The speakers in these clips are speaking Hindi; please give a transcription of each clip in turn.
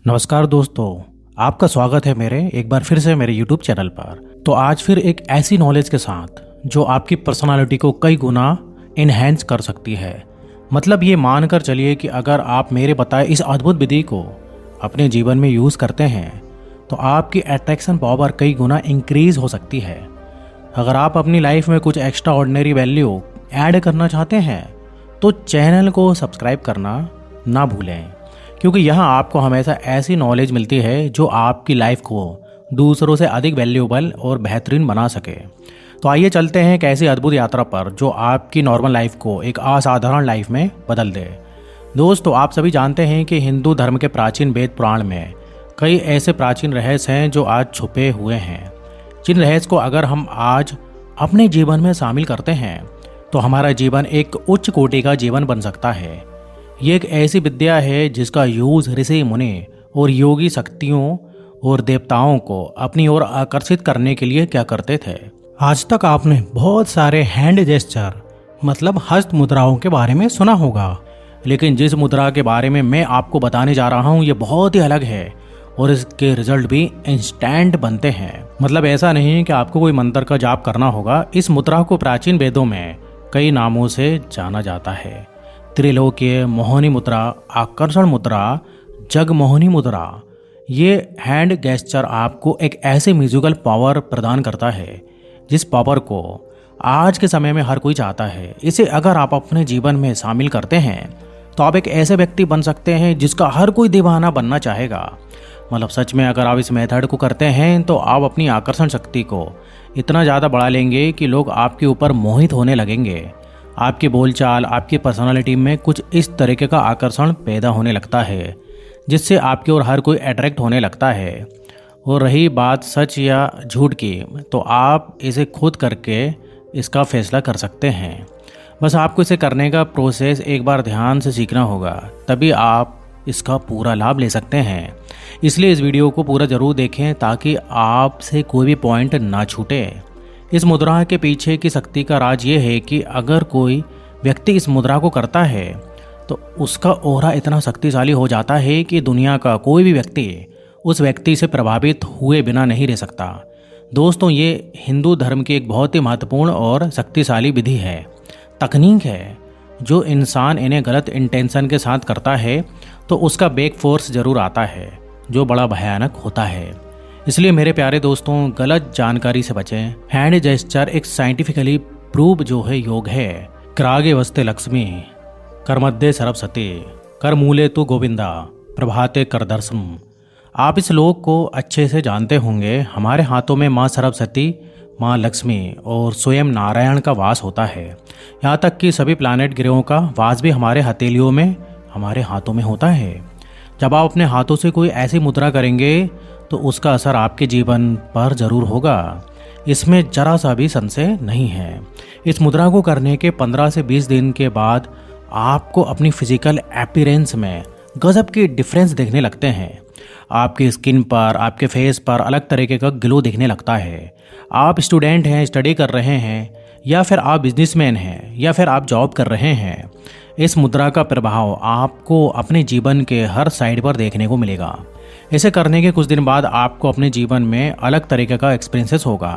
नमस्कार दोस्तों, आपका स्वागत है मेरे एक बार फिर से मेरे YouTube चैनल पर। तो आज फिर एक ऐसी नॉलेज के साथ जो आपकी पर्सनालिटी को कई गुना इन्हेंस कर सकती है। मतलब ये मानकर चलिए कि अगर आप मेरे बताए इस अद्भुत विधि को अपने जीवन में यूज़ करते हैं तो आपकी अट्रैक्शन पावर कई गुना इंक्रीज हो सकती है। अगर आप अपनी लाइफ में कुछ एक्स्ट्रा ऑर्डिनरी वैल्यू ऐड करना चाहते हैं तो चैनल को सब्सक्राइब करना ना भूलें, क्योंकि यहाँ आपको हमेशा ऐसी नॉलेज मिलती है जो आपकी लाइफ को दूसरों से अधिक वैल्यूएबल और बेहतरीन बना सके। तो आइए चलते हैं एक ऐसी अद्भुत यात्रा पर जो आपकी नॉर्मल लाइफ को एक असाधारण लाइफ में बदल दे। दोस्तों, आप सभी जानते हैं कि हिंदू धर्म के प्राचीन वेद पुराण में कई ऐसे प्राचीन रहस्य हैं जो आज छुपे हुए हैं, जिन रहस्य को अगर हम आज अपने जीवन में शामिल करते हैं तो हमारा जीवन एक उच्च कोटि का जीवन बन सकता है। ये एक ऐसी विद्या है जिसका यूज ऋषि मुनि और योगी शक्तियों और देवताओं को अपनी ओर आकर्षित करने के लिए क्या करते थे। आज तक आपने बहुत सारे हैंड जेस्चर मतलब हस्त मुद्राओं के बारे में सुना होगा, लेकिन जिस मुद्रा के बारे में मैं आपको बताने जा रहा हूँ ये बहुत ही अलग है और इसके रिजल्ट भी इंस्टेंट बनते हैं। मतलब ऐसा नहीं कि आपको कोई मंत्र का जाप करना होगा। इस मुद्रा को प्राचीन वेदों में कई नामों से जाना जाता है। त्रिलोकीय मोहिनी मुद्रा, आकर्षण मुद्रा, जगमोहिनी मुद्रा। ये हैंड गेस्चर आपको एक ऐसे म्यूजिकल पावर प्रदान करता है जिस पावर को आज के समय में हर कोई चाहता है। इसे अगर आप अपने जीवन में शामिल करते हैं तो आप एक ऐसे व्यक्ति बन सकते हैं जिसका हर कोई दीवाना बनना चाहेगा। मतलब सच में अगर आप इस मेथड को करते हैं तो आप अपनी आकर्षण शक्ति को इतना ज़्यादा बढ़ा लेंगे कि लोग आपके ऊपर मोहित होने लगेंगे। आपकी बोलचाल, आपकी पर्सनालिटी में कुछ इस तरीके का आकर्षण पैदा होने लगता है जिससे आपकी ओर हर कोई अट्रैक्ट होने लगता है। और रही बात सच या झूठ की, तो आप इसे खुद करके इसका फैसला कर सकते हैं। बस आपको इसे करने का प्रोसेस एक बार ध्यान से सीखना होगा, तभी आप इसका पूरा लाभ ले सकते हैं। इसलिए इस वीडियो को पूरा ज़रूर देखें ताकि आपसे कोई भी पॉइंट ना छूटे। इस मुद्रा के पीछे की शक्ति का राज ये है कि अगर कोई व्यक्ति इस मुद्रा को करता है तो उसका ऑरा इतना शक्तिशाली हो जाता है कि दुनिया का कोई भी व्यक्ति उस व्यक्ति से प्रभावित हुए बिना नहीं रह सकता। दोस्तों, ये हिंदू धर्म की एक बहुत ही महत्वपूर्ण और शक्तिशाली विधि है, तकनीक है। जो इंसान इन्हें गलत इंटेंशन के साथ करता है तो उसका बैक फोर्स जरूर आता है जो बड़ा भयानक होता है। इसलिए मेरे प्यारे दोस्तों, गलत जानकारी से बचें। हैंड जेस्चर एक साइंटिफिकली प्रूव जो है योग है। क्रागे वस्ते लक्ष्मी, कर मध्य सरस्वती, कर मूले तु गोविंदा, प्रभाते कर दर्शन। आप इस श्लोक को अच्छे से जानते होंगे। हमारे हाथों में माँ सरस्वती, माँ लक्ष्मी और स्वयं नारायण का वास होता है। यहाँ तक कि सभी प्लैनेट ग्रहों का वास भी हमारे हथेलियों में, हमारे हाथों में होता है। जब आप अपने हाथों से कोई ऐसी मुद्रा करेंगे तो उसका असर आपके जीवन पर जरूर होगा, इसमें जरा सा भी संशय नहीं है। इस मुद्रा को करने के 15 से 20 दिन के बाद आपको अपनी फिजिकल अपीयरेंस में गजब की डिफरेंस देखने लगते हैं। आपकी स्किन पर, आपके फेस पर अलग तरीके का ग्लो दिखने लगता है। आप स्टूडेंट हैं, स्टडी कर रहे हैं, या फिर आप बिजनेसमैन हैं, या फिर आप जॉब कर रहे हैं, इस मुद्रा का प्रभाव आपको अपने जीवन के हर साइड पर देखने को मिलेगा। इसे करने के कुछ दिन बाद आपको अपने जीवन में अलग तरीके का एक्सपीरियंसेस होगा।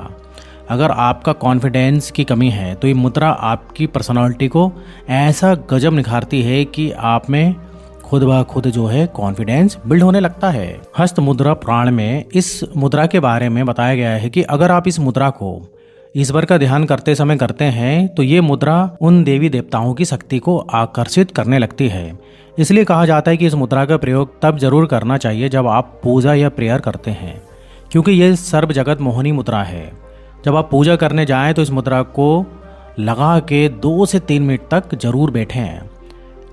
अगर आपका कॉन्फिडेंस की कमी है तो ये मुद्रा आपकी पर्सनालिटी को ऐसा गजब निखारती है कि आप में खुद ब खुद जो है कॉन्फिडेंस बिल्ड होने लगता है। हस्त मुद्रा पुराण में इस मुद्रा के बारे में बताया गया है कि अगर आप इस मुद्रा को ईश्वर का ध्यान करते समय करते हैं तो ये मुद्रा उन देवी देवताओं की शक्ति को आकर्षित करने लगती है। इसलिए कहा जाता है कि इस मुद्रा का प्रयोग तब जरूर करना चाहिए जब आप पूजा या प्रेयर करते हैं, क्योंकि ये सर्व जगत मोहिनी मुद्रा है। जब आप पूजा करने जाएं तो इस मुद्रा को लगा के 2 से 3 मिनट तक जरूर बैठें,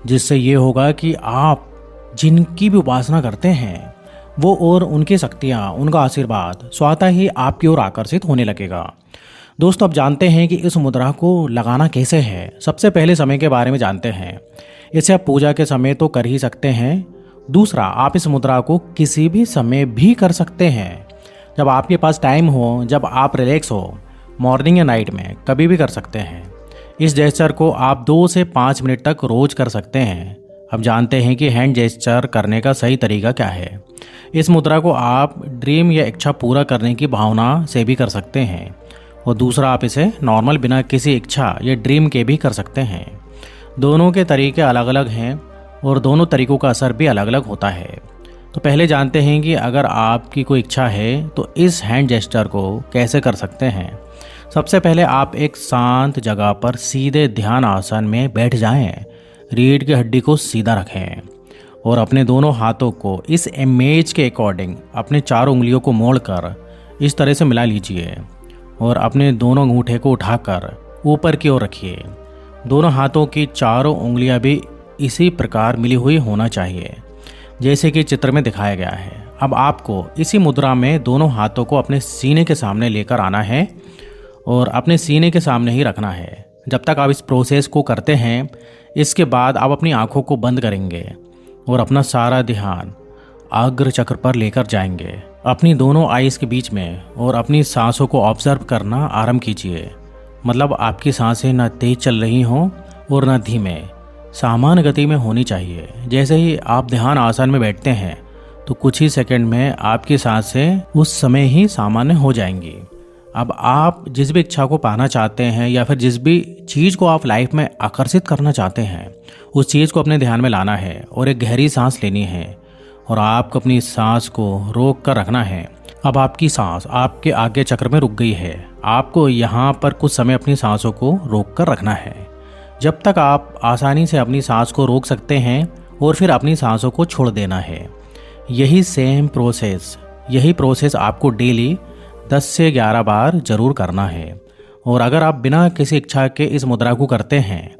जिससे ये होगा कि आप जिनकी भी उपासना करते हैं वो और उनकी शक्तियाँ, उनका आशीर्वाद स्वतः ही आपकी ओर आकर्षित होने लगेगा। दोस्तों, अब जानते हैं कि इस मुद्रा को लगाना कैसे है। सबसे पहले समय के बारे में जानते हैं। इसे आप पूजा के समय तो कर ही सकते हैं। दूसरा, आप इस मुद्रा को किसी भी समय भी कर सकते हैं, जब आपके पास टाइम हो, जब आप रिलैक्स हो, मॉर्निंग या नाइट में कभी भी कर सकते हैं। इस जेस्चर को आप 2 से 5 मिनट तक रोज कर सकते हैं। अब जानते हैं कि हैंड जेस्चर करने का सही तरीका क्या है। इस मुद्रा को आप ड्रीम या इच्छा पूरा करने की भावना से भी कर सकते हैं, और दूसरा आप इसे नॉर्मल बिना किसी इच्छा या ड्रीम के भी कर सकते हैं। दोनों के तरीके अलग अलग हैं और दोनों तरीकों का असर भी अलग अलग होता है। तो पहले जानते हैं कि अगर आपकी कोई इच्छा है तो इस हैंड जेस्चर को कैसे कर सकते हैं। सबसे पहले आप एक शांत जगह पर सीधे ध्यान आसन में बैठ जाएं। रीढ़ की हड्डी को सीधा रखें और अपने दोनों हाथों को इस इमेज के अकॉर्डिंग अपने चारों उंगलियों को मोड़कर इस तरह से मिला लीजिए और अपने दोनों अंगूठे को उठाकर ऊपर की ओर रखिए। दोनों हाथों की चारों उंगलियां भी इसी प्रकार मिली हुई होना चाहिए जैसे कि चित्र में दिखाया गया है। अब आपको इसी मुद्रा में दोनों हाथों को अपने सीने के सामने लेकर आना है और अपने सीने के सामने ही रखना है जब तक आप इस प्रोसेस को करते हैं। इसके बाद आप अपनी आंखों को बंद करेंगे और अपना सारा ध्यान अग्र चक्र पर लेकर जाएंगे, अपनी दोनों आईज के बीच में, और अपनी सांसों को ऑब्जर्व करना आरंभ कीजिए। मतलब आपकी सांसें ना तेज चल रही हों और ना धीमे, सामान्य गति में होनी चाहिए। जैसे ही आप ध्यान आसन में बैठते हैं तो कुछ ही सेकंड में आपकी सांसें उस समय ही सामान्य हो जाएंगी। अब आप जिस भी इच्छा को पाना चाहते हैं या फिर जिस भी चीज़ को आप लाइफ में आकर्षित करना चाहते हैं, उस चीज़ को अपने ध्यान में लाना है और एक गहरी सांस लेनी है और आपको अपनी सांस को रोक कर रखना है। अब आपकी सांस आपके आगे चक्र में रुक गई है। आपको यहाँ पर कुछ समय अपनी सांसों को रोक कर रखना है जब तक आप आसानी से अपनी सांस को रोक सकते हैं और फिर अपनी सांसों को छोड़ देना है। यही प्रोसेस आपको डेली 10 से 11 बार जरूर करना है। और अगर आप बिना किसी इच्छा के इस मुद्रा को करते हैं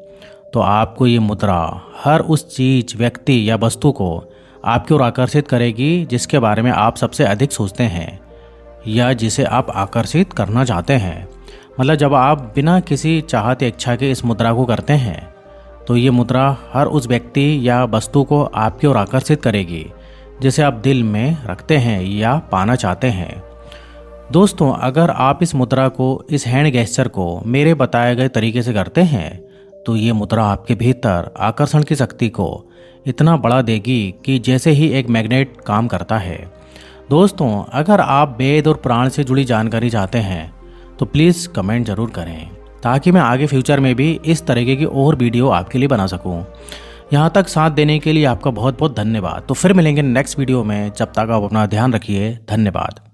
तो आपको ये मुद्रा हर उस चीज़, व्यक्ति या वस्तु को आपकी ओर आकर्षित करेगी जिसके बारे में आप सबसे अधिक सोचते हैं या जिसे आप आकर्षित करना चाहते हैं। मतलब जब आप बिना किसी चाहत या इच्छा के इस मुद्रा को करते हैं तो ये मुद्रा हर उस व्यक्ति या वस्तु को आपकी ओर आकर्षित करेगी जिसे आप दिल में रखते हैं या पाना चाहते हैं। दोस्तों, अगर आप इस मुद्रा को, इस हैंड गेस्चर को मेरे बताए गए तरीके से करते हैं तो ये मुद्रा आपके भीतर आकर्षण की शक्ति को इतना बढ़ा देगी कि जैसे ही एक मैग्नेट काम करता है। दोस्तों, अगर आप वेद और पुराण से जुड़ी जानकारी चाहते हैं तो प्लीज़ कमेंट ज़रूर करें ताकि मैं आगे फ्यूचर में भी इस तरीके की और वीडियो आपके लिए बना सकूं। यहाँ तक साथ देने के लिए आपका बहुत बहुत धन्यवाद। तो फिर मिलेंगे नेक्स्ट वीडियो में, जब तक आप अपना ध्यान रखिए। धन्यवाद।